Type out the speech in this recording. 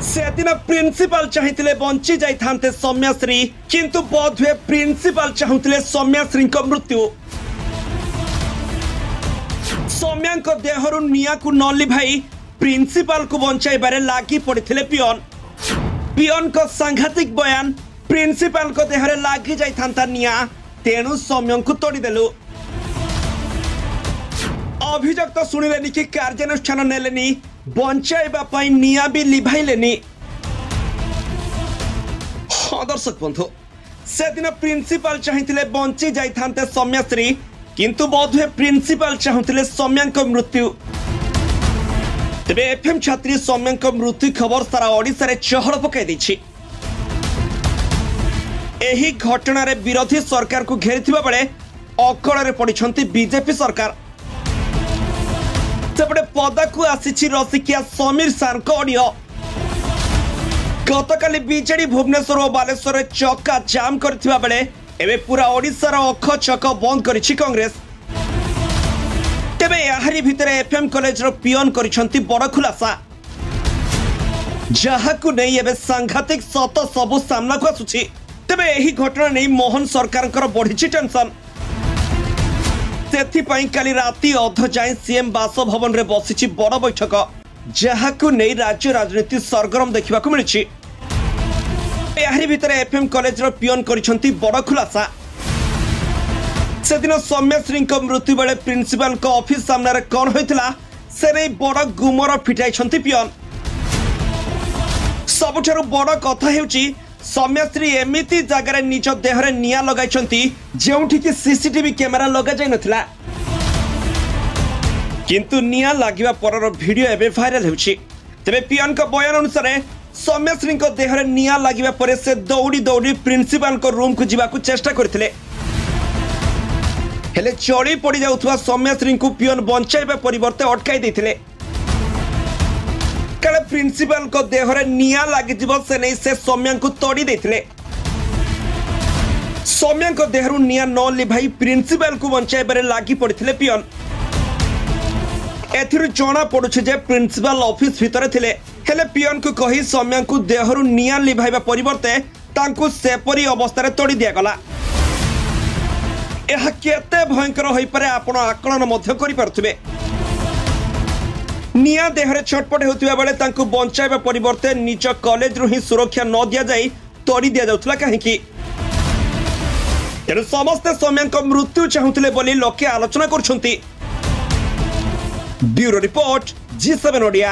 से दिन प्रिंसिपल चाहिए बंची जाते सौम्याश्री किंतु बोध हुए प्रिंसिपल चाहूले सौम्याश्री मृत्यु। सौम्या देहरु निया को न लिभाई प्रिंसिपल को बंचाइबारे लागी पड़ते पियन। पियन को सांघातिक बयान प्रिंसिपल को देहरे लागी जाइथांता निया तेणु सौम्या को तोड़देलु। अभियोग तो शुणिले कि कार्यानुष्ठान नेलेनी बंचाइबा निया भी लिभाइलेनी। हाँ दर्शक बंधु से दिन प्रिंसिपल चाहिए बंची जाइथांते सौम्याश्री किंतु बोधहुए प्रिंसिपल चाहूले सौम्या मृत्यु। तेबे एफएम छात्री सौम्या मृत्यु खबर सारा ओडिशा रे चहल पकाई देछि। एही घटना रे विरोधी सरकार को घेरिथिबा बेले अकड़ रे पड़िछंती बीजेपी सरकार। सेपटे पदा को आसीछि रसिकिया समीर सार को ऑडियो। गतकाली बीजेडी भुवनेश्वर और बालेश्वर चक्का जाम करथिबा बेले एबे पूरा ओडिशा रो अख चक बंद करिछि कांग्रेस। तेबे याहरी भितरे एफएम कॉलेज रो पियन करिछंती बड़ खुलासा जहाकु नै एबे सांघातिक सत सबु सामना को आसुछि। तेबे एही घटना नै मोहन सरकारकर बढ़िछि टेंशन। सेथिपाई काली राति अध जाए सीएम बासभवन रे बसिछि बड़ बैठक जहाकु नै राज्य राजनीति सरगरम देखा मिली। याहरी भितर एफएम कॉलेज रो पियन करिछंती बड़ खुलासा से दिन सौम्याश्री मृत्यु बेले प्रिंसिपल को ऑफिस सामने रे कौन होइतिला से नै बड़ गुमर फिटाइछंती पियन। सबुठारु बड़ कथा हेउची सौम्याश्री एमिति जगह निज देहरे निया लगाइछंती जेउठी कि सीसीटीवी कैमेरा लगा जाय नथिला किंतु निया लागिबा परर वीडियो एबे वायरल हेउची। तबे पियन को बयान अनुसार सौम्याश्री को देहरे निया लागिबा परे से दौड़ी दौड़ी प्रिंसिपल को रूम को जीवा को चेष्टा करथिले हेले चढ़ी पड़ी जाउथवा सौम्याश्री को पियन बंचाइबा परिवर्ते अटकाई देथिले। काले प्रिंसिपल को देहरे निया लागि जीव से नहीं से सौम्या को तोड़ी देथिले। सौम्या को देहरु निया न लिभाई प्रिंसिपल को बंचाइबारे लागि पड़िथिले पियन। एथिरु जणा पडुछ जे प्रिंसिपल ऑफिस भितरे थिले हेले पियन को कही सौम्या को देहरु निया लिभाइबा परिवर्ते तांको सेपरी अवस्था रे तोड़ी दिया गला। एहा केते भयंकर होई पारे आपण आकलन मध्य करि परथुबे। निया देहरे छटपट होतिबा बेले तांको बंचाइबा परिवर्ते निज कॉलेज रु ही सुरक्षा न दिया जाई तोड़ी दिया जाउथला काहेकि तेणु समस्त सौम्या मृत्यु चाहूले बोली लोके आलोचना करछंती। Bureau report G7 Odia.